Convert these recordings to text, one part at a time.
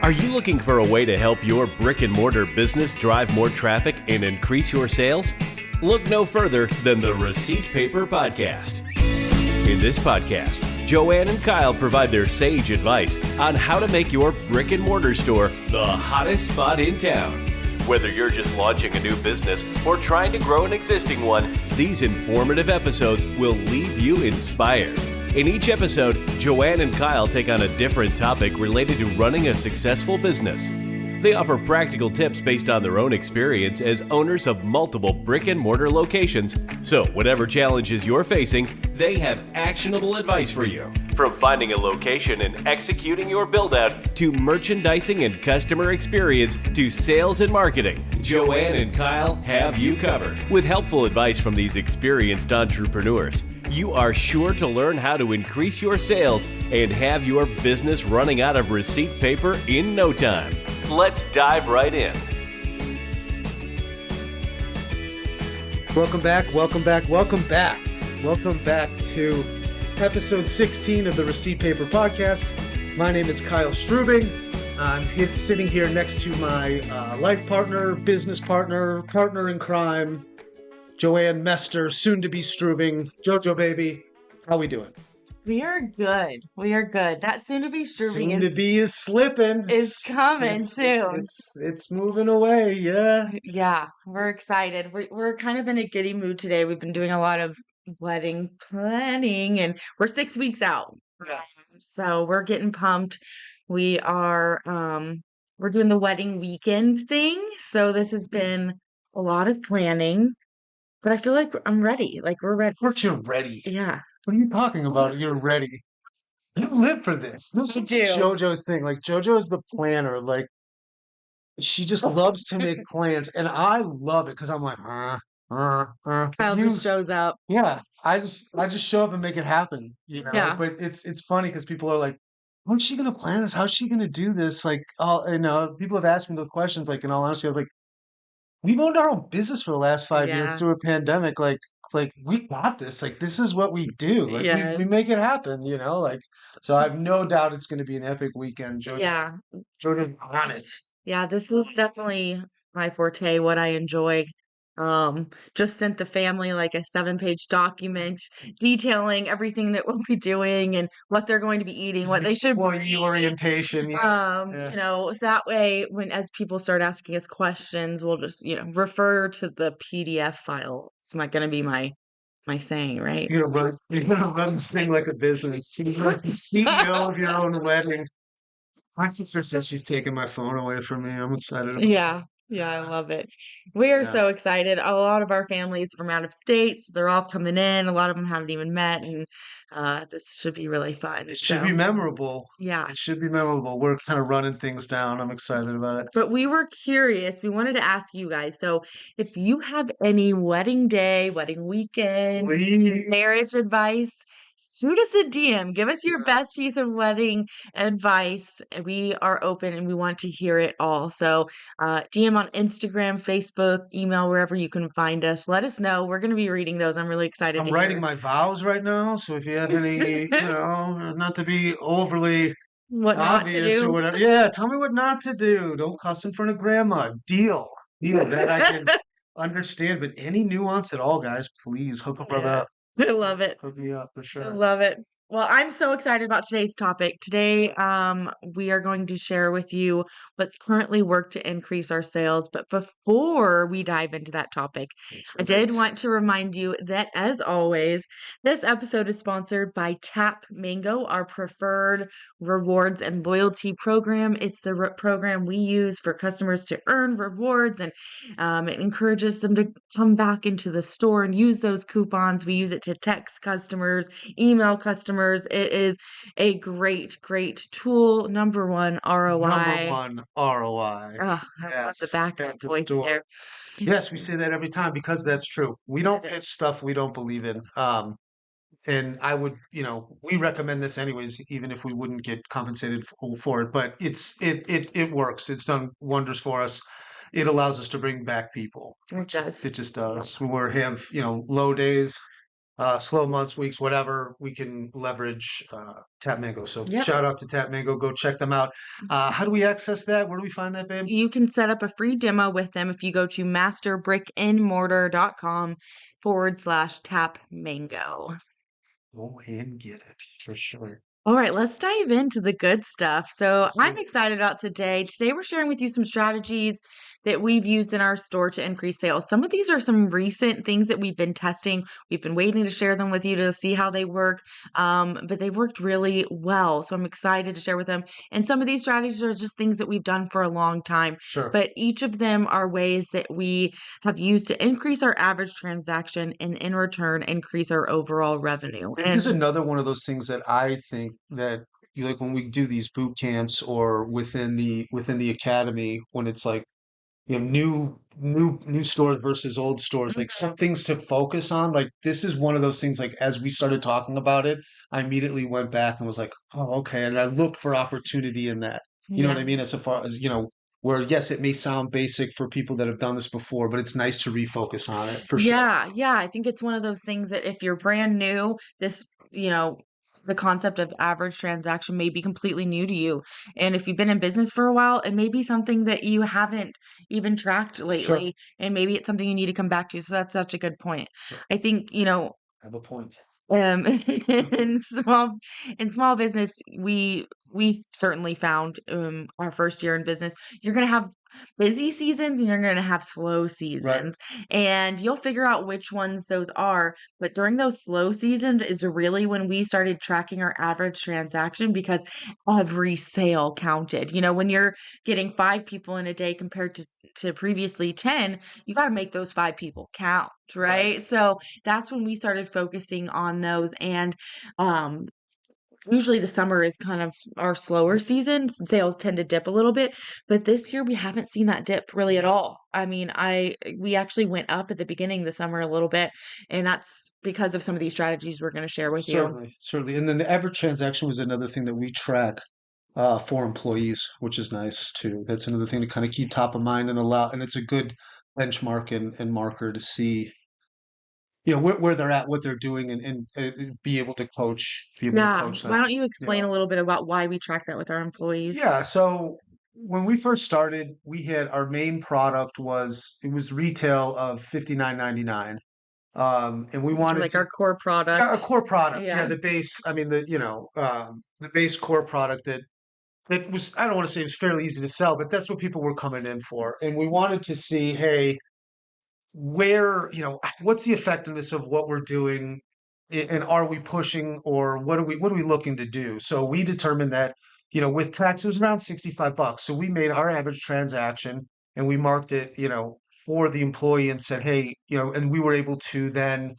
Are you looking for a way to help your brick-and-mortar business drive more traffic and increase your sales? Look no further than the Receipt Paper Podcast. In this podcast, Joanne and Kyle provide their sage advice on how to make your brick-and-mortar store the hottest spot in town. Whether you're just launching a new business or trying to grow an existing one, these informative episodes will leave you inspired. In each episode, Joanne and Kyle take on a different topic related to running a successful business. They offer practical tips based on their own experience as owners of multiple brick-and-mortar locations. So whatever challenges you're facing, they have actionable advice for you. From finding a location and executing your build-out, to merchandising and customer experience, to sales and marketing, Joanne and Kyle have you covered. With helpful advice from these experienced entrepreneurs, you are sure to learn how to increase your sales and have your business running out of receipt paper in no time. Let's dive right in. Welcome back to episode 16 of the Receipt Paper Podcast. My name is Kyle Strubing. I'm sitting here next to my life partner, business partner, partner in crime, Joanne Mester, soon to be Strubing. Jojo baby, how we doing? We are good. That soon to be Strubing is slipping. Is coming soon. It's moving away. Yeah. Yeah, we're excited. We're kind of in a giddy mood today. We've been doing a lot of wedding planning, and we're 6 weeks out. Yeah. So we're getting pumped. We are we're doing the wedding weekend thing. So this has been a lot of planning, but I feel like I'm ready. Like we're ready. Of course you're ready. Yeah. What are you talking about? You're ready. You live for this. This is JoJo's thing. Like JoJo is the planner. Like she just loves to make plans, and I love it because I'm like, Kyle just shows up. Yeah, I just show up and make it happen. You know. Yeah. But it's funny because people are like, "How's she gonna plan this? How's she gonna do this?" Like, people have asked me those questions. Like, in all honesty, I was like, we've owned our own business for the last 5 years through a pandemic. Like we got this. Like this is what we do. Like we make it happen, you know? Like so I have no doubt it's gonna be an epic weekend. Jordan's on it. Yeah, this is definitely my forte, what I enjoy. Just sent the family like a 7-page document detailing everything that we'll be doing and what they're going to be eating, what they should be orientation. You know, so that way as people start asking us questions, we'll just, refer to the PDF file. It's not gonna be my saying, right? You're gonna run this thing like a business. You're like the CEO of your own wedding. My sister said she's taking my phone away from me. I'm excited about it. Yeah, I love it. We are so excited. A lot of our families from out of state, so they're all coming in. A lot of them haven't even met, and this should be really fun. It should be memorable. Yeah. It should be memorable. We're kind of running things down. I'm excited about it. But we were curious. We wanted to ask you guys. So if you have any wedding day, wedding weekend, marriage advice, shoot us a DM. Give us your best piece of wedding advice. We are open and we want to hear it all. So DM on Instagram, Facebook, email, wherever you can find us. Let us know. We're going to be reading those. I'm really excited I'm writing my vows right now. So if you have any, not to be overly obvious or whatever. Yeah, tell me what not to do. Don't cuss in front of grandma. Deal. That I can understand. But any nuance at all, guys, please hook a brother up. I love it. Hook me up for sure. I love it. Well, I'm so excited about today's topic. Today, we are going to share with you what's currently worked to increase our sales. But before we dive into that topic, I did want to remind you that, as always, this episode is sponsored by Tap Mango, our preferred rewards and loyalty program. It's the program we use for customers to earn rewards, and it encourages them to come back into the store and use those coupons. We use it to text customers, email customers. It is a great tool. Number one ROI. I love the back voice there. Yes, we say that every time because that's true. We don't pitch stuff we don't believe in. And I would, we recommend this anyways, even if we wouldn't get compensated for it. But it works. It's done wonders for us. It allows us to bring back people. It does. It just does. We have, low days. slow months, weeks, whatever, we can leverage Tap Mango. So Yep. shout out to Tap Mango. Go check them out. How do we access that? Where do we find that, babe? You can set up a free demo with them if you go to masterbrickandmortar.com/tap mango. Go and get it for sure. All right, let's dive into the good stuff. So Let's do I'm it. excited about today. Today we're sharing with you some strategies that we've used in our store to increase sales. Some of these are some recent things that we've been testing. We've been waiting to share them with you to see how they work, but they've worked really well. So I'm excited to share with them. And some of these strategies are just things that we've done for a long time. Sure. But each of them are ways that we have used to increase our average transaction and in return increase our overall revenue. And here's another one of those things that I think that you like when we do these boot camps or within the academy, when it's like, new stores versus old stores, like some things to focus on. Like this is one of those things, like as we started talking about it, I immediately went back and was like, oh, okay. And I looked for opportunity in that. You know what I mean? As far as, where yes, it may sound basic for people that have done this before, but it's nice to refocus on it for sure. Yeah. I think it's one of those things that if you're brand new, the concept of average transaction may be completely new to you. And if you've been in business for a while, it may be something that you haven't even tracked Sure. lately. And maybe it's something you need to come back to. So that's such a good point. Sure. I think, I have a point. in small business, we certainly found our first year in business, you're gonna have busy seasons and you're gonna have slow Right. seasons, and you'll figure out which ones those are. But during those slow seasons is really when we started tracking our average transaction because every sale counted. When you're getting 5 people in a day compared to previously 10, you got to make those 5 people count, Right. right? So that's when we started focusing on those. And um, usually the summer is kind of our slower season. Sales tend to dip a little bit, but this year we haven't seen that dip really at all. I mean, we actually went up at the beginning of the summer a little bit, and that's because of some of these strategies we're going to share with you. Certainly. And then the average transaction was another thing that we track for employees, which is nice too. That's another thing to kind of keep top of mind and and it's a good benchmark and marker to see, where they're at, what they're doing, and be able to Yeah. coach Why them. don't you explain a little bit about why we track that with our employees? Yeah. So when we first started, we had our main product it was retail of $59.99. And we wanted Like to, our core product. yeah, our core product. Yeah. Yeah. The base, I mean, the base core product that it was, I don't want to say it was fairly easy to sell, but that's what people were coming in for. And we wanted to see, hey, what's the effectiveness of what we're doing, and are we pushing, or what are we looking to do? So we determined that, with tax, it was around $65. So we made our average transaction and we marked it, for the employee and said, hey, and we were able to then,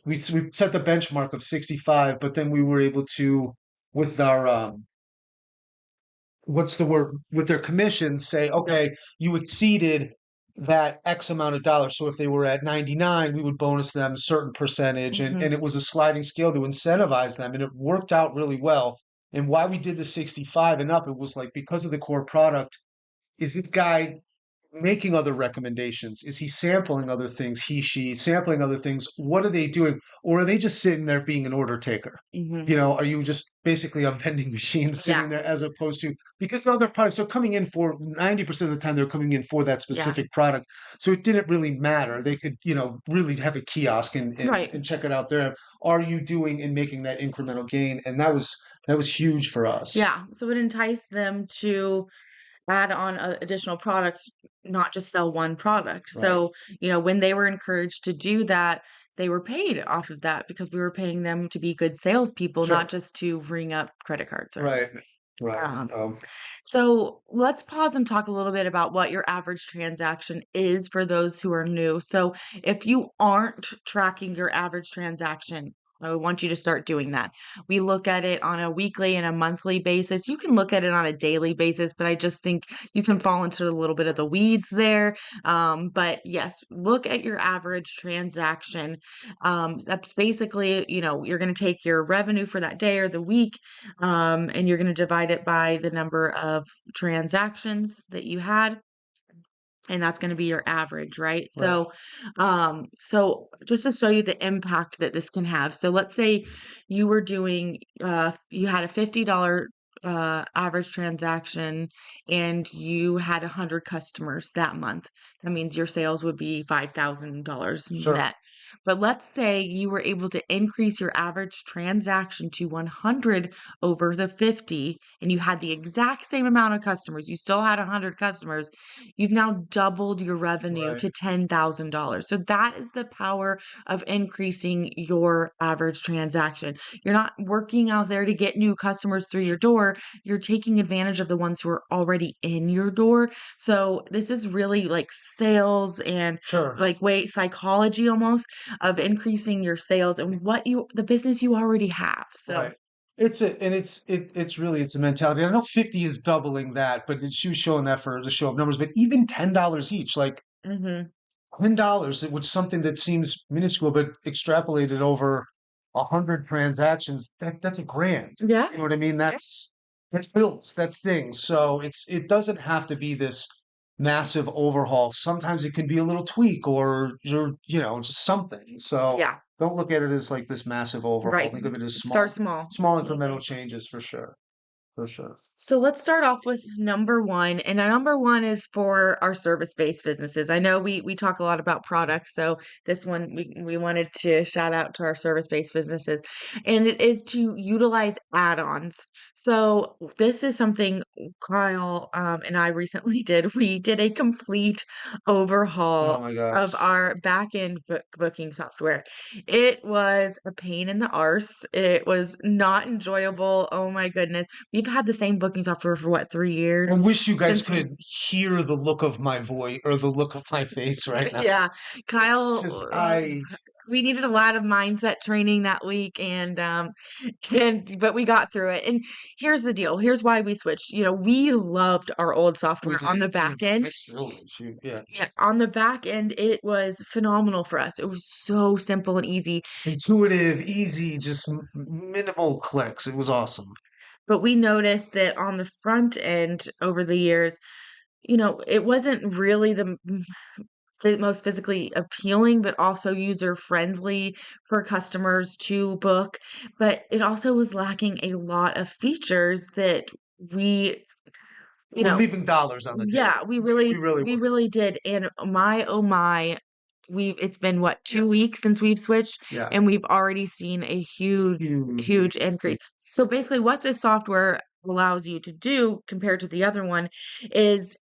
we set the benchmark of 65, but then we were able to, with our, what's the word, with their commissions, say, okay, you exceeded that X amount of dollars. So if they were at 99, we would bonus them a certain percentage. And it was a sliding scale to incentivize them. And it worked out really well. And why we did the 65 and up, it was like, because of the core product, is this guy making other recommendations? Is he sampling other things? She sampling other things? What are they doing? Or are they just sitting there being an order taker? Are you just basically a vending machine sitting there, as opposed to, because the other products are coming in for 90% of the time, they're coming in for that specific product. So it didn't really matter. They could, really have a kiosk and check it out there. Are you doing and making that incremental gain? And that was huge for us. Yeah. So it enticed them to add on additional products, not just sell one product. Right. So, when they were encouraged to do that, they were paid off of that because we were paying them to be good salespeople, Sure. not just to ring up credit cards. Right. So let's pause and talk a little bit about what your average transaction is for those who are new. So if you aren't tracking your average transaction, I want you to start doing that. We look at it on a weekly and a monthly basis. You can look at it on a daily basis, but I just think you can fall into a little bit of the weeds there. But yes, look at your average transaction. That's basically, you're going to take your revenue for that day or the week, and you're going to divide it by the number of transactions that you had. and that's going to be your average, right? Right. So just to show you the impact that this can have. So let's say you were doing, you had a $50 average transaction and you had 100 customers that month. That means your sales would be $5,000 Sure. net. But let's say you were able to increase your average transaction to 100 over the 50, and you had the exact same amount of customers. You still had 100 customers. You've now doubled your revenue Right. to $10,000. So that is the power of increasing your average transaction. You're not working out there to get new customers through your door. You're taking advantage of the ones who are already in your door. So this is really like sales and Sure. like way psychology almost of increasing your sales and the business you already have. So Right. It's really it's a mentality. I know 50 is doubling that, but she was showing that for the show of numbers. But even $10 each, like mhm. $10, which is something that seems minuscule, but extrapolated over 100 transactions, that's a grand. Yeah. You know what I mean? That's bills, that's things. So it doesn't have to be this massive overhaul. Sometimes it can be a little tweak or just something. So Yeah. don't look at it as like this massive overhaul. Right. Think of it as Start small. small Mhm. incremental changes for sure. For sure. So let's start off with number one. And number one is for our service-based businesses. I know we talk a lot about products, so this one we wanted to shout out to our service-based businesses. And it is to utilize add-ons. So this is something Kyle and I recently did. We did a complete Oh overhaul my of gosh. our back-end booking software. It was a pain in the arse. It was not enjoyable. Oh my goodness. We've had the same booking software for what, 3 years? I wish you guys Since could hear the look of my voice or the look of my face right now. yeah, It's Kyle, just I we needed a lot of mindset training that week and but we got through it. And here's the deal. Here's why we switched. We loved our old we software on did. the back end. I still do. Yeah. Yeah, on the back end, it was phenomenal for us. It was so simple and easy. Intuitive, easy, just minimal clicks. It was awesome. But we noticed that on the front end over the years, it wasn't really the most physically appealing, but also user friendly for customers to book. But it also was lacking a lot of features that we, you We're know, leaving dollars on the yeah, table. We really we were. really did. And my, oh my, it's been what, 2 weeks since we've switched, Yeah. and we've already seen a huge, Huge. huge increase. So basically, what this software allows you to do compared to the other one is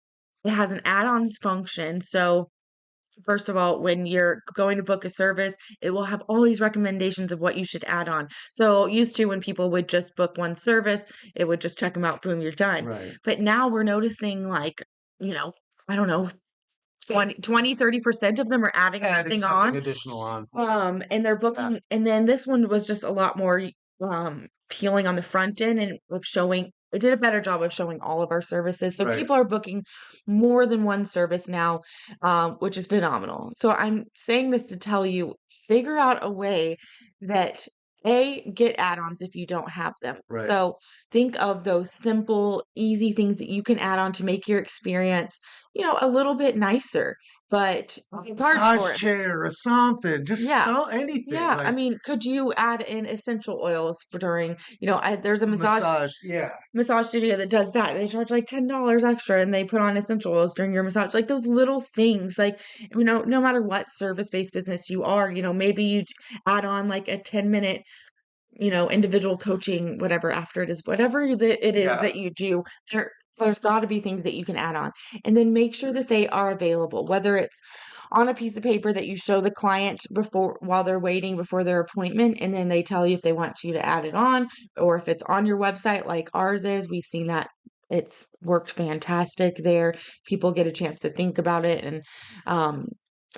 it has an add-ons function. So first of all, when you're going to book a service, it will have all these recommendations of what you should add on. So used to when people would just book one service, it would just check them out, boom, you're done. Right. But now we're noticing like, I don't know, 30% of them are adding Adding something something on. additional on. And they're Yeah. booking, and then this one was just a lot more peeling on the front end and of showing it did a better job of showing all of our services. So Right. people are booking more than one service now, which is phenomenal. So I'm saying this to tell you, figure out a way that get add-ons if you don't have them. Right. So think of those simple, easy things that you can add on to make your experience, a little bit nicer, but charge Massage for it. chair or something. Just Yeah. so anything. Yeah. I Like mean, could you add in essential oils for during, there's a massage. Yeah. massage studio that does that. They charge like $10 extra and they put on essential oils during your massage. Like those little things, like, no matter what service-based business you are, maybe you add on like a 10-minute, individual coaching, whatever after it is, whatever it is Yeah. that you do, there's got to be things that you can add on. And then make sure that they are available, whether it's on a piece of paper that you show the client before while they're waiting before their appointment, and then they tell you if they want you to add it on, or if it's on your website like ours is. We've seen that it's worked fantastic there. People get a chance to think about it, and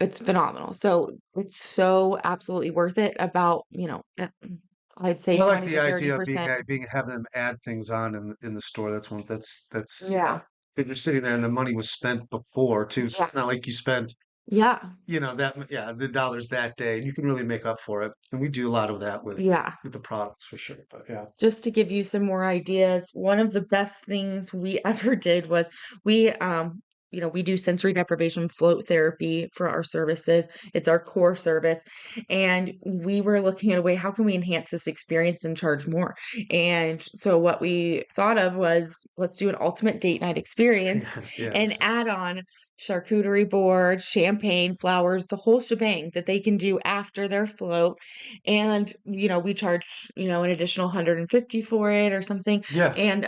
it's phenomenal. So it's so absolutely worth it. About, I'd say I like 20 the to idea of being 30%. having them add things on in the store. That's Yeah. you're sitting there and the money was spent before too. So Yeah. it's not like you spent Yeah. the dollars that day. You can really make up for it. And we do a lot of that Yeah. with the products for sure. But yeah. Just to give you some more ideas, one of the best things we ever did was we we do sensory deprivation float therapy for our services. It's our core service. And we were looking at a way, how can we enhance this experience and charge more? And so what we thought of was, let's do an ultimate date night experience and Yes. add on charcuterie board, champagne, flowers, the whole shebang that they can do after their float. And, we charge, an additional 150 for it or something. Yeah. And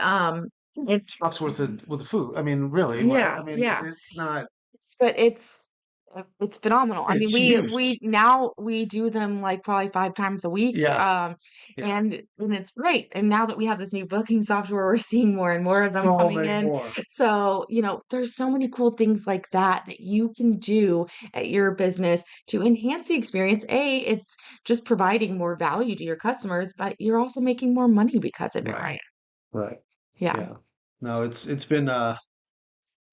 it's Bucks worth of with the food. I mean, really, yeah, I mean, yeah. it's not. But it's phenomenal. I mean, It's we huge. now we do them like probably 5 times a week, Yeah. Yeah. and it's great. And now that we have this new booking software, we're seeing more and more of them So coming many in. more. So, there's so many cool things like that that you can do at your business to enhance the experience. It's just providing more value to your customers, but you're also making more money because of it, Right. right? Right. Yeah. Yeah. No, it's been a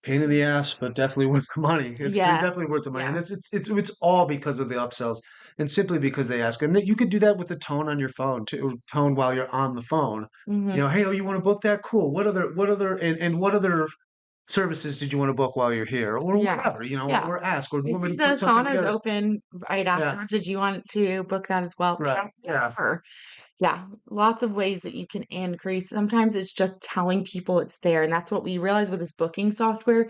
pain in the ass, but definitely worth the money. It's definitely Yes. worth the money, and Yeah. it's all because of the upsells, and simply because they ask, and that you could do that with the tone on your phone too, tone while you're on the phone. Mhm. Hey, oh, you want to book that? Cool. And what other services did you want to book while you're here, or Yeah. whatever, Yeah. or ask, or I want me see to the put something sauna's together? open right Yeah. after. Did you want to book that as well? Right. Yeah. Sure. Yeah, lots of ways that you can increase. Sometimes it's just telling people it's there, and that's what we realized with this booking software.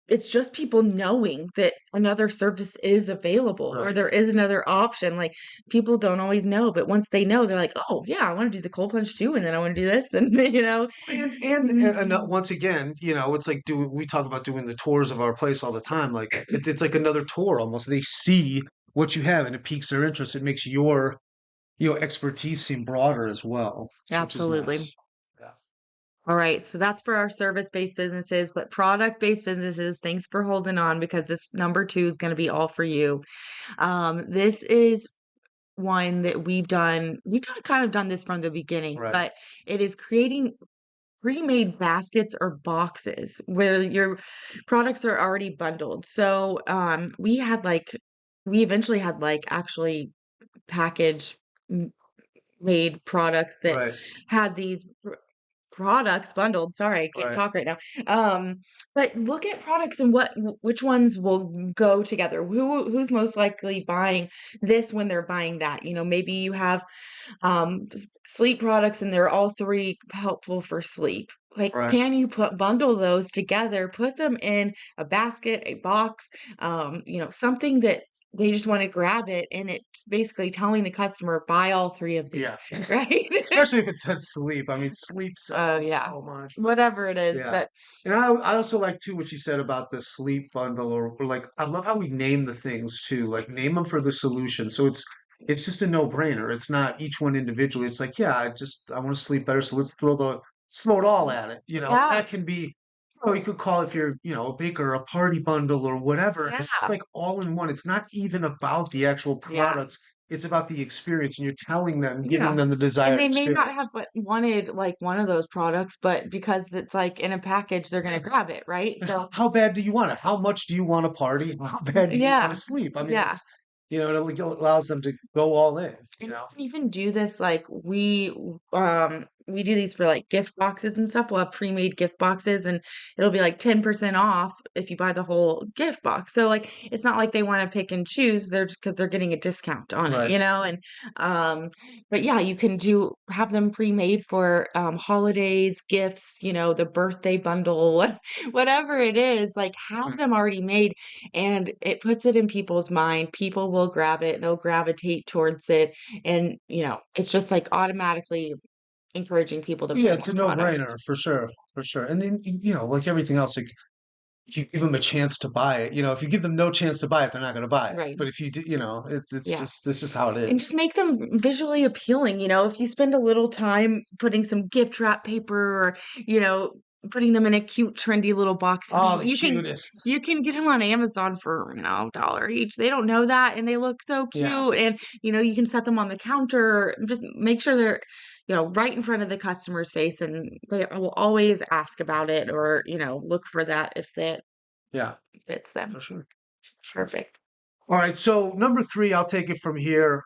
It's just people knowing that another service is available or Right. there is another option. Like, people don't always know, but once they know, they're like, "Oh, yeah, I wanna do the cold plunge too, and then I wanna do this," and, And Mhm. once again, it's like we talk about doing the tours of our place all the time. Like it's like another tour almost. They see what you have, and it piques their interest. It makes your expertise seem broader as well, which is Absolutely. nice. Yeah. All right, so that's for our service-based businesses, but product-based businesses, thanks for holding on because this number 2 is gonna be all for you. This is one that we've kind of done this from the beginning, Right. but it is creating pre-made baskets or boxes where your products are already bundled. So, we eventually had like actually package m- made products that Right. had these products bundled. Sorry, I can't Right. talk right now. But look at products and which ones will go together. Who's most likely buying this when they're buying that? Maybe you have sleep products and they're all three helpful for sleep. Like, Right. can you bundle those together, put them in a basket, a box, something that they just want to grab it, and it's basically telling the customer buy all three of these, Yeah. right? Especially if it says sleep. I mean, sleep Oh sells yeah, so much. whatever it is, Yeah. but And I also like too what you said about the sleep bundle, or like I love how we name the things too, like name them for the solution. So it's just a no-brainer. It's not each one individually. It's like, yeah, I want to sleep better, so let's throw it all at it. And yeah, that can be, you could call if you're, a baker, a party bundle or whatever. yeah, It's just like all in one. It's not even about the actual yeah. products. It's about the experience, and you're telling them, giving Yeah. them the And desired they may not have experience. wanted like one of those products, but because it's like in a package, they're gonna grab it, right? And So how bad do you want it? How much do you want to party? How bad do you want yeah, to sleep? I mean, yeah. it allows them to go all in, And you can even do this like we do these for like gift boxes and stuff. We'll have pre-made gift boxes and it'll be like 10% off if you buy the whole gift box. So like it's not like they want to pick and choose, they're just because they're getting a discount on it, Right. and but yeah, you can have them pre-made for holidays, gifts, the birthday bundle, whatever it is, like have Right. them already made and it puts it in people's mind. People will grab it, they'll gravitate towards it. And, it's just like automatically encouraging people to buy Yeah, it's more a products. no-brainer for sure, for sure. And then, like everything else, like if you give them a chance to buy it, if you give them no chance to buy it, they're not going to buy it. Right. But if you do, Yeah. it's just how it And is. just make them visually appealing, if you spend a little time putting some gift wrap paper or, putting them in a cute, trendy little box, Oh, the you can cutest. you can get them on Amazon for, a dollar each. They don't know that and they look so Yeah. cute. And, you can set them on the counter. Just make sure they're, right in front of the customer's face and they will always ask about it or, look for that if that Yeah, fits them. for sure. Perfect. All right, so number three, I'll take it from here.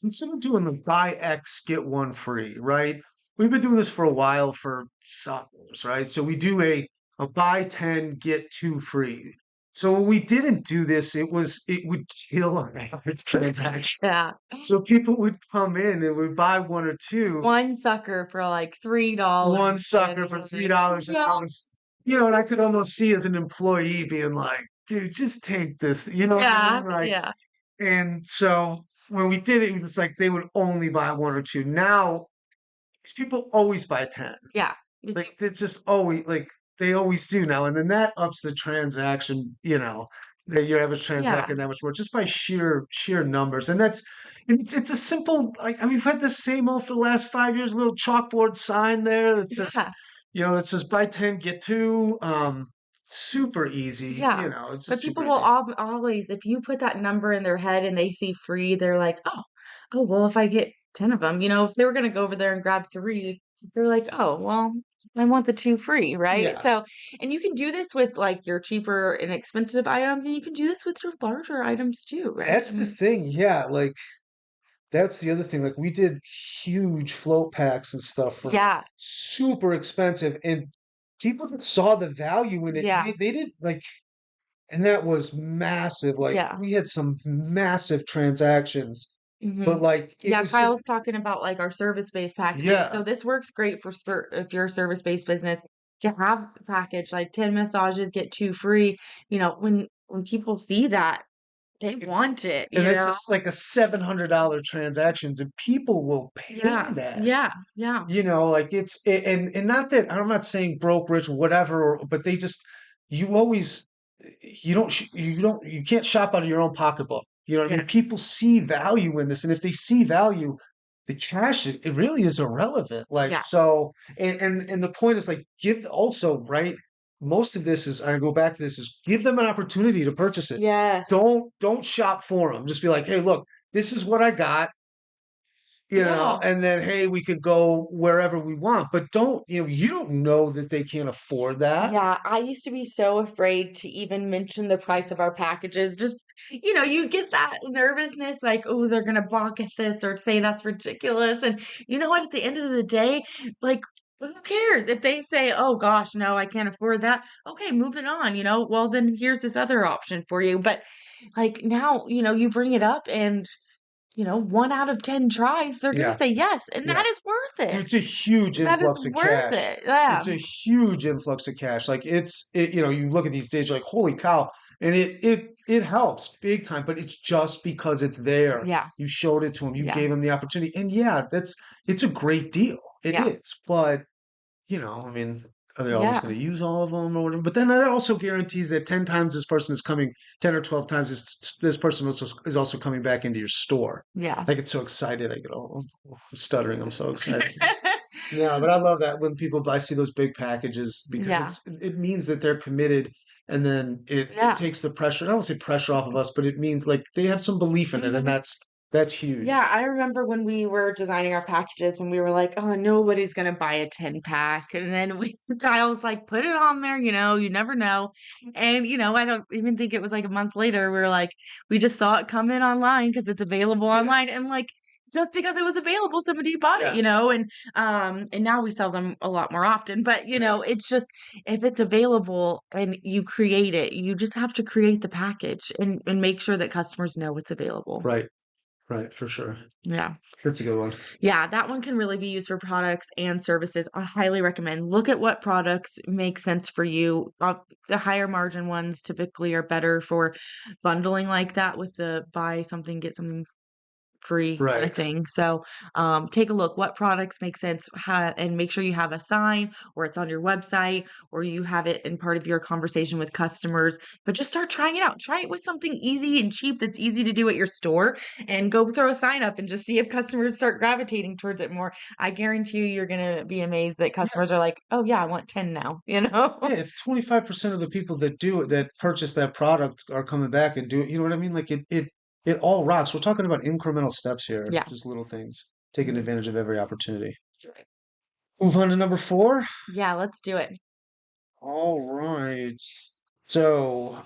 Consider doing the buy X, get one free, right? We've been doing this for a while for suckers, right? So we do a a buy 10, get 2 free. So when we didn't do this, it would kill our average transaction. Yeah. So people would come in and would buy one or two, One sucker for like $3. one sucker for $3, and I was, and I could almost see as an employee being like, dude, just take this. You know what I Yeah, mean? Like, yeah, and so when we did it, it was like they would only buy one or two. Now, these people always buy 10. yeah, Like it's just always like they always do now, and then that ups the transaction. That your average yeah, transaction that much more just by sheer numbers, and it's a simple. Like I mean, we've had the same old for the last 5 years. Little chalkboard sign there that says, yeah, that says buy 10 get 2. Super easy. yeah. It's But just people super will easy. always, if you put that number in their head and they see free, they're like, oh, well, if I get 10 of them, if they were going to go over there and grab three, they're like, oh, well, I want the two free, right? Yeah, So, and you can do this with like your cheaper and expensive items, and you can do this with your larger items too, right? that's the thing. Yeah, like. That's the other thing. Like we did huge float packs and stuff for Yeah, super expensive, and people that saw the value in it. yeah, They didn't like, and that was massive. Like yeah. we had some massive transactions, hmm but like it Yeah, was just Kyle's talking about like our service-based packages. yeah. So this works great for if you're a service-based business to have a package like 10 massages get two free. When people see that, they want it, And it's just like a $700 transactions, and people will pay Yeah, that. yeah, yeah, Like and not that I'm not saying broke, rich, whatever, but they just you always you can't shop out of your own pocketbook. You know what I yeah, mean? People see value in this, and if they see value, the cash it really is irrelevant. Like yeah. so, and the point is like give also right. Most of this is I go back to this is give them an opportunity to purchase it. Yes. Don't shop for them. Just be like, hey, look, this is what I got, Yeah. and then hey, we could go wherever we want, but you don't know that they can't afford that. Yeah, I used to be so afraid to even mention the price of our packages. Just, you get that nervousness like, oh, they're gonna balk at this or say that's ridiculous. And you know what? At the end of the day, like, who cares if they say, oh gosh, no, I can't afford that. Okay, move it on, Well, then here's this other option for you. But like now, you bring it up and, 1 out of 10 tries, they're gonna Yeah, say yes, and yeah. that is worth it. It's a huge That is influx of worth cash. it. Yeah. It's a huge influx of cash. Like you look at these days, you're like, holy cow. And it helps big time, but it's just because it's there. Yeah. You showed it to them, you Yeah. gave them the opportunity. And yeah, it's a great deal. It Yeah. is. But I mean, are they always Yeah. going to use all of them or whatever? But then that also guarantees that 10 times this person is coming, 10 or 12 times this person is also coming back into your store. Yeah. I get so excited. I get all stuttering. I'm so excited. Yeah, but I love that when I see those big packages because Yeah. it means that they're committed, and then it Yeah. takes the pressure. I don't want to say pressure off of us, but it means like they have some belief in it, and Mhm. that's huge. Yeah, I remember when we were designing our packages and we were like, "Oh, nobody's gonna buy a 10 pack." And then Kyle was like, "Put it on there, you never know." And, I don't even think it was like a month later, we were like, we just saw it come in online because it's available Yeah, online. And like, just because it was available, somebody bought it, yeah, and now we sell them a lot more often. But, yeah. it's just if it's available and you create it, you just have to create the package and make sure that customers know it's available. Right, right, for sure. Yeah. That's a good one. Yeah, that one can really be used for products and services. I highly recommend. Look at what products make sense for you. The higher margin ones typically are better for bundling like that with the buy something, get something free kind of Right. thing. So take a look what products make sense and make sure you have a sign or it's on your website or you have it in part of your conversation with customers. But just start trying it out. Try it with something easy and cheap that's easy to do at your store and go throw a sign up and just see if customers start gravitating towards it more. I guarantee you're going to be amazed that Yeah. customers are like, oh, yeah, I want 10 now, Yeah, if 25% of the people that purchase that product are coming back and do it, you know what I mean? Like it all rocks. We're talking about incremental steps here, Yeah. just little things, taking advantage of every opportunity. Move on to number 4. Yeah, let's do it. All right. So,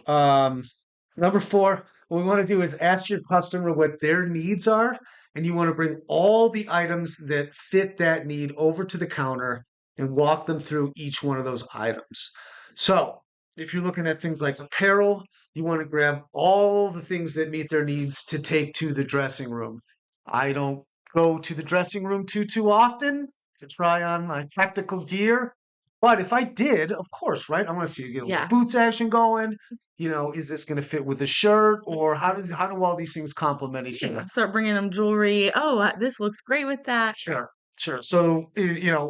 number 4, what we want to do is ask your customer what their needs are, and you want to bring all the items that fit that need over to the counter and walk them through each one of those items. So if you're looking at things like apparel, you want to grab all the things that meet their needs to take to the dressing room. I don't go to the dressing room too often to try on my tactical gear. But if I did, of course, right? I want to see you get a little Yeah. boots action going. Is this going to fit with the shirt, or how do all these things complement each other? Start bringing them jewelry. Oh, this looks great with that. Sure, sure. So,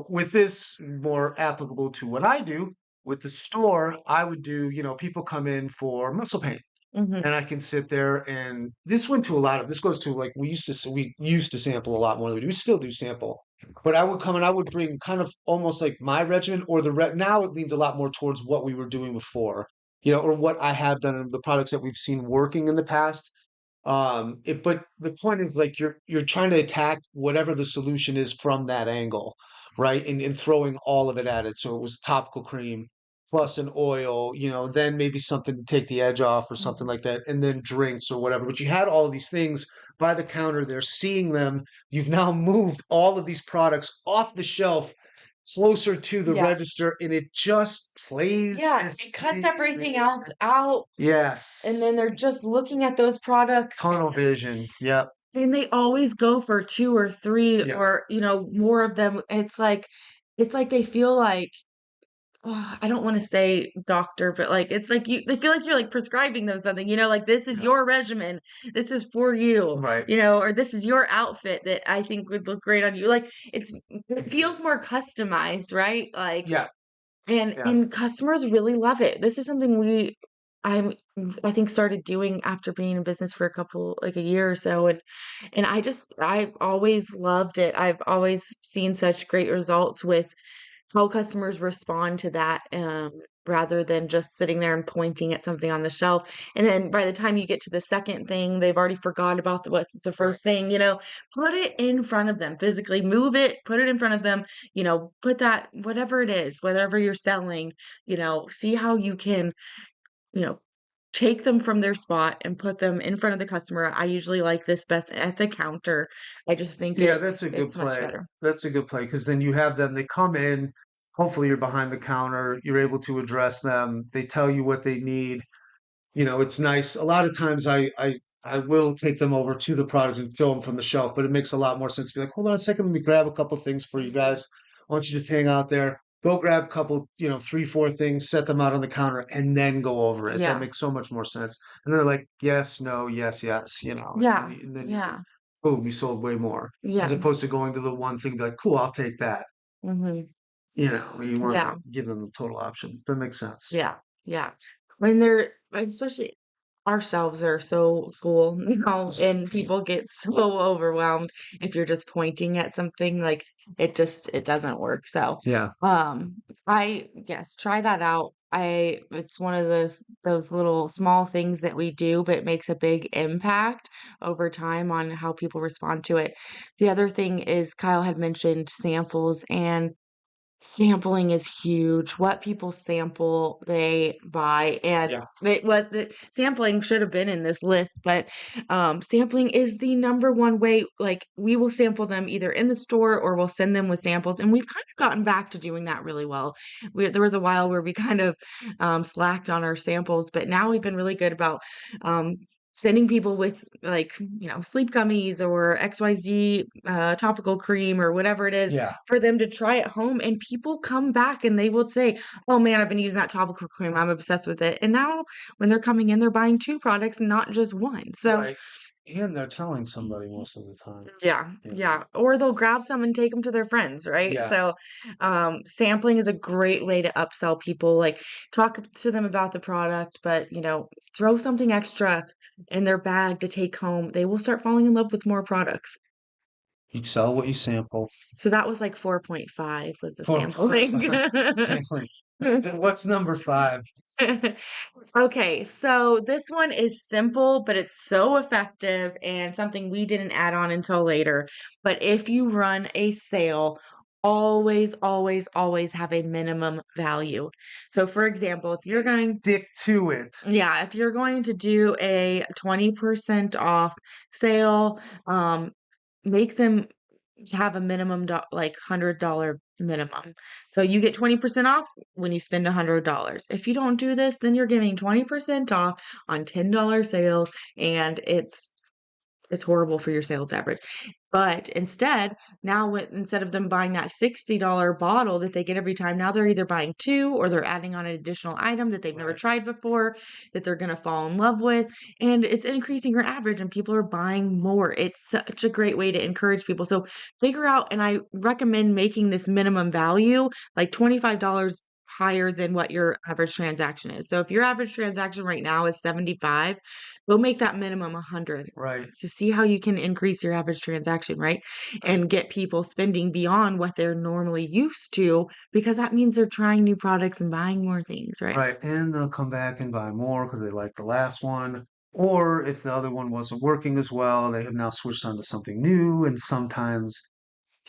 with this more applicable to what I do with the store, I would do, people come in for muscle paint. Hmm. And I can sit there, and this goes to like we used to sample a lot more than we do. We still do sample, but I would come and I would bring kind of almost like my regimen or now it leans a lot more towards what we were doing before, or what I have done and the products that we've seen working in the past. But the point is like you're trying to attack whatever the solution is from that angle, right? And throwing all of it at it. So it was topical cream plus an oil, then maybe something to take the edge off or something like that, and then drinks or whatever. But you had all of these things by the counter, they're seeing them. You've now moved all of these products off the shelf closer to the Yeah. register, and it just plays Yeah, this it cuts thing. everything else out, Yes. and then they're just looking at those products, Tunnel vision. Yep. and they always go for 2 or 3 Yeah. or, more of them. It's like they feel like, oh, I don't wanna say doctor, but, like, it's like they feel like you're, like, prescribing them something, like, "This is Yeah. your regimen. This is for you," Right. or, "This is your outfit that I think would look great on you." Like, it feels more customized, right? Like, Yeah. and Yeah. and customers really love it. This is something I'm I think started doing after being in business for like a year or so, and I've always loved it. I've always seen such great results with how customers respond to that, rather than just sitting there and pointing at something on the shelf. And then by the time you get to the second thing, they've already forgot about what's the Right. first thing, put it in front of them, physically move it, put it in front of them, put that, whatever it is, whatever you're selling, see how you can, you know, take them from their spot and put them in front of the customer. I usually like this best at the counter. I just think Yeah, that's a good it's much play. better. That's a good play because then you have them, they come in, hopefully you're behind the counter, you're able to address them, they tell you what they need. It's nice. A lot of times I will take them over to the product and fill them from the shelf, but it makes a lot more sense to be like, hold on a second, let me grab a couple things for you guys. Why don't you just hang out there? Go grab a couple, 3, 4 things, set them out on the counter, and then go over it. That Yeah. makes so much more sense. And they're like, yes, no, yes, yes, Yeah. and then you Yeah. boom, you sold way more. As Yeah. opposed to going to the one thing, be like, cool, I'll take that. Mhm. You want Yeah. to give them the total option. That makes sense. Yeah. Yeah. When they're especially ourselves are so full now, and people get so overwhelmed if you're just pointing at something, like, it doesn't work. So, Yeah. I yes, try that out. It's one of those little small things that we do, but it makes a big impact over time on how people respond to it. The other thing is Kyle had mentioned samples, and sampling is huge. What people sample, they buy, and Yeah. what the sampling should have been in this list, but sampling is the number one way. Like, we will sample them either in the store or we'll send them with samples, and we've kind of gotten back to doing that really well. There was a while where we kind of slacked on our samples, but now we've been really good about um, sending people with, like, sleep gummies or XYZ topical cream or whatever it is Yeah. for them to try at home, and people come back and they will say, "Oh man, I've been using that topical cream. I'm obsessed with it." And now when they're coming in, they're buying 2 products, not just 1. So, Right. And they're telling somebody most of the time. yeah, Yeah. yeah. Or they'll grab some and take them to their friends, right? Yeah. So, sampling is a great way to upsell people. Like, talk to them about the product, but, throw something extra in their bag to take home. They will start falling in love with more products. You sell what you sample. So that was like 4.5 was the 4.5. sampling. Sampling. Then what's number 5? Okay, so this one is simple, but it's so effective and something we didn't add on until later. But if you run a sale, always, always, always have a minimum value. So, for example, if you're going, Stick to it. yeah, if you're going to do a 20% off sale, make them have a minimum like $100 minimum. So you get 20% off when you spend $100. If you don't do this, then you're giving 20% off on $10 sales, and it's horrible for your sales average. But instead, now instead of them buying that $60 bottle that they get every time, now they're either buying two or they're adding on an additional item that they've never tried before that they're going to fall in love with. And it's increasing your average and people are buying more. It's such a great way to encourage people. So figure out, and I recommend making this minimum value like $25 higher than what your average transaction is. So if your average transaction right now is 75, go make that minimum 100 Right. to see how you can increase your average transaction, right? And get people spending beyond what they're normally used to, because that means they're trying new products and buying more things, right? Right. And they'll come back and buy more because they like the last one. Or if the other one wasn't working as well, they have now switched on to something new. And sometimes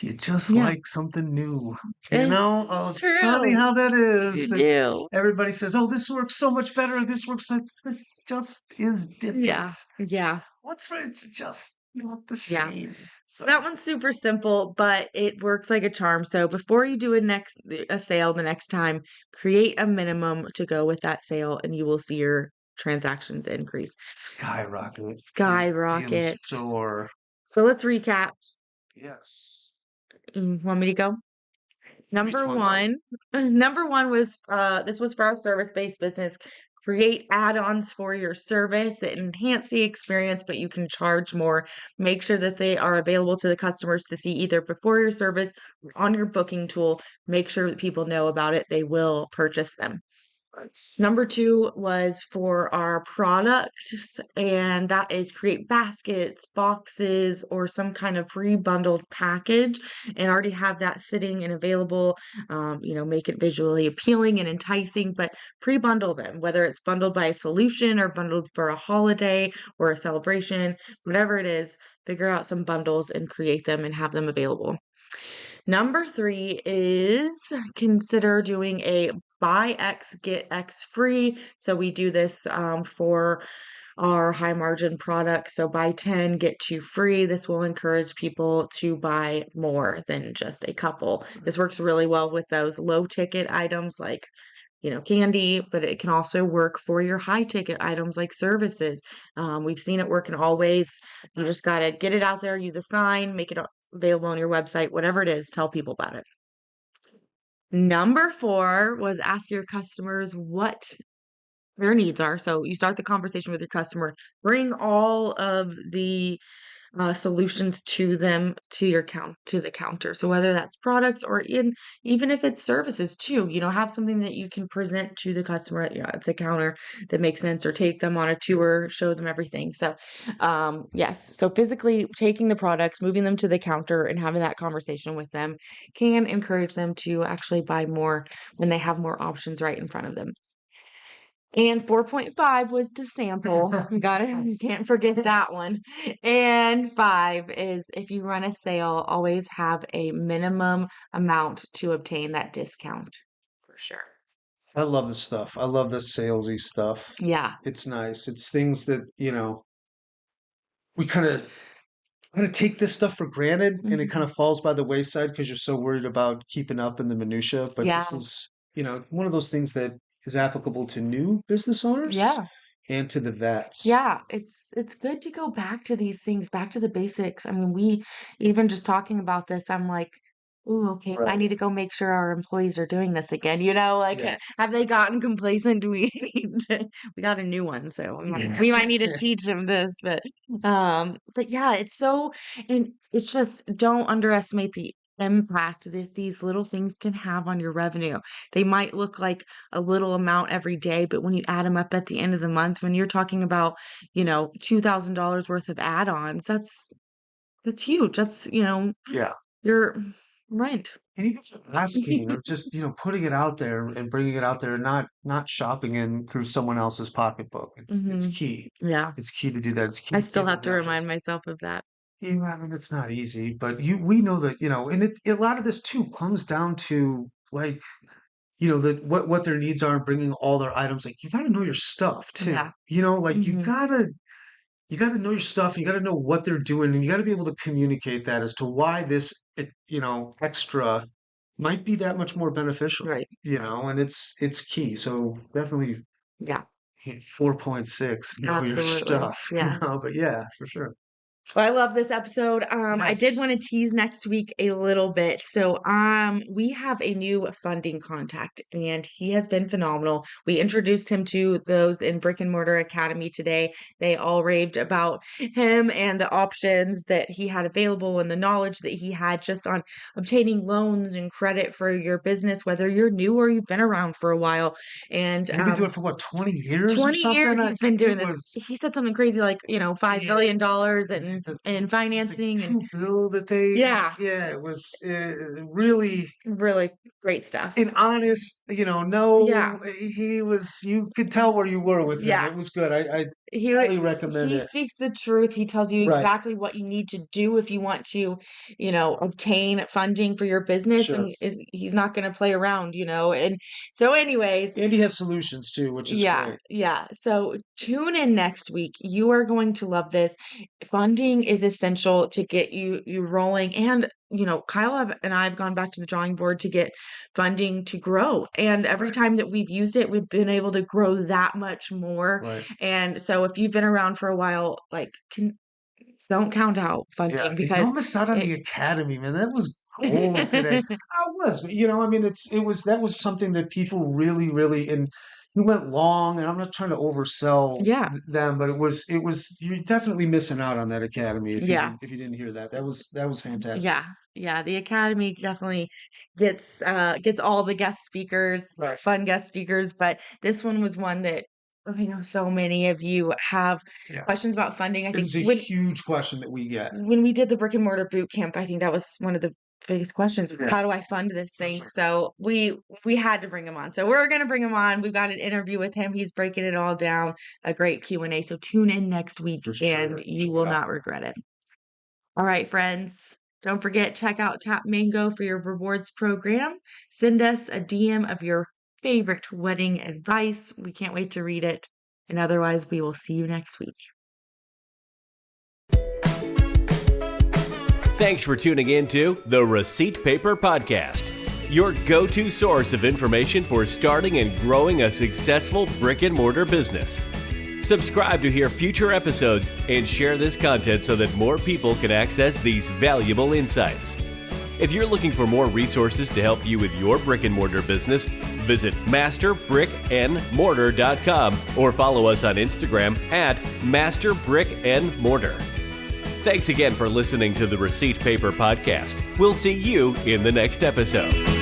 you just Yeah, like something new. it's Oh, it's funny true. how that You is. It's do. everybody says, "Oh, this works so much better. This works. This just is different." Yeah. Yeah. What's right? It's just not the Yeah. same. So that one's super simple, but it works like a charm. So before you do a sale the next time, create a minimum to go with that sale, and you will see your transactions increase. Skyrocket in the Skyrocket. store. So let's recap. Yes. Want me to go? Each Number one go. one, number one was this was for our service-based business. Create add-ons for your service that enhance the experience, but you can charge more. Make sure that they are available to the customers to see either before your service or on your booking tool. Make sure that people know about it. They will purchase them. Number two was for our products, and that is create baskets, boxes, or some kind of pre-bundled package, and already have that sitting and available. Make it visually appealing and enticing, but pre-bundle them, whether it's bundled by a solution or bundled for a holiday or a celebration, whatever it is, figure out some bundles and create them and have them available. Number three is consider doing a buy X, get X free. So we do this for our high margin products. So buy 10, get 2 free. This will encourage people to buy more than just a couple. This works really well with those low ticket items like candy, but it can also work for your high ticket items like services. We've seen it work in all ways. You just got to get it out there, use a sign, make it available on your website, whatever it is, tell people about it. Number four was ask your customers what their needs are. So you start the conversation with your customer, bring all of the solutions to them to the counter. So whether that's products or even if it's services too, have something that you can present to the customer at the counter that makes sense, or take them on a tour, show them everything. So yes, so physically taking the products, moving them to the counter and having that conversation with them can encourage them to actually buy more when they have more options right in front of them. And 4.5 was to sample. You can't forget that one. And 5 is if you run a sale, always have a minimum amount to obtain that discount. For sure. I love this stuff. I love the salesy stuff. Yeah. It's nice. It's things that, we kind of take this stuff for granted and it kind Mhm. of falls by the wayside because you're so worried about keeping up in the minutia. But Yeah. this is, it's one of those things that is applicable to new business owners Yeah. and to the vets. Yeah, it's good to go back to these things, back to the basics. I mean, we even just talking about this, I'm like, "Ooh, okay, I need Right. to go make sure our employees are doing this again." Like, Yeah. have they gotten complacent? Do we we got a new one, so we might need to teach them this, but yeah, and it's just don't underestimate the impact that these little things can have on your revenue. They might look like a little amount every day, but when you add them up at the end of the month, when you're talking about, $2,000 worth of add-ons, that's huge. That's, Yeah. your rent. And even just asking or just, putting it out there and bringing it out there, not shopping in through someone else's pocketbook. It's Hmm. key. Yeah. It's key to do that. It's I key to still get have on to that list. remind myself of that. Yeah, I mean, it's not easy, but we know that, and a lot of this too comes down to like, what their needs are and bringing all their items. Like you got to know your stuff too. Yeah. Like Hmm. you got to know your stuff. You got to know what they're doing, and you got to be able to communicate that as to why this, extra, might be that much more beneficial. Right. And it's key. So definitely Yeah. 4.6, know your Absolutely. stuff. Yes. But yeah, for sure. Well, I love this episode. I did Yes. want to tease next week a little bit. So, we have a new funding contact, and he has been phenomenal. We introduced him to those in Brick and Mortar Academy today. They all raved about him and the options that he had available and the knowledge that he had just on obtaining loans and credit for your business, whether you're new or you've been around for a while. And You've been doing it for what, 20 years or 20 something? years I he's been think doing it this. was He said something crazy like, $5 yeah, billion in the in it's like financing and 2 bill that they yeah, yeah, it was really really great stuff. and honest, Yeah. no, he was you could tell where you were with him. Yeah. It was good. I He highly recommend he it. speaks the truth. He tells you Right. exactly what you need to do if you want to, obtain funding for your business, Sure. and he's not going to play around, And so anyways, And he has solutions too, which is yeah, great. yeah. So tune in next week. You are going to love this. Funding is essential to get you rolling. And, and I have gone back to the drawing board to get funding to grow. And every Right. time that we've used it, we've been able to grow that much more. Right. And so if you've been around for a while, don't count out Yeah. funding And you because almost out on it the academy, man. That was gold today. I was, I mean, that was something that people really, really, and you went long, and I'm not trying to oversell yeah. them, but you're definitely missing out on that academy Yeah. if you didn't hear that. That was fantastic. Yeah, yeah, the Academy definitely gets all the guest speakers, Right. fun guest speakers, but this one was one that I know so many of you have Yeah. questions about funding. I It think is a huge question that we get. when we did the brick and mortar boot camp, I think that was one of the biggest questions. Yeah. How do I fund this For thing? sure. So we had to bring him on. So we're gonna bring him on. We've got an interview with him. He's breaking it all down, a great Q&A. So tune in next week For and sure. you will Yeah. not regret it. All right, friends. Don't forget, check out Tap Mango for your rewards program. Send us a DM of your favorite wedding advice. We can't wait to read it. And otherwise, we will see you next week. Thanks for tuning in to the Receipt Paper Podcast, your go-to source of information for starting and growing a successful brick-and-mortar business. Subscribe to hear future episodes and share this content so that more people can access these valuable insights. If you're looking for more resources to help you with your brick-and-mortar business, visit masterbrickandmortar.com or follow us on Instagram at masterbrickandmortar. Thanks again for listening to the Receipt Paper Podcast. We'll see you in the next episode.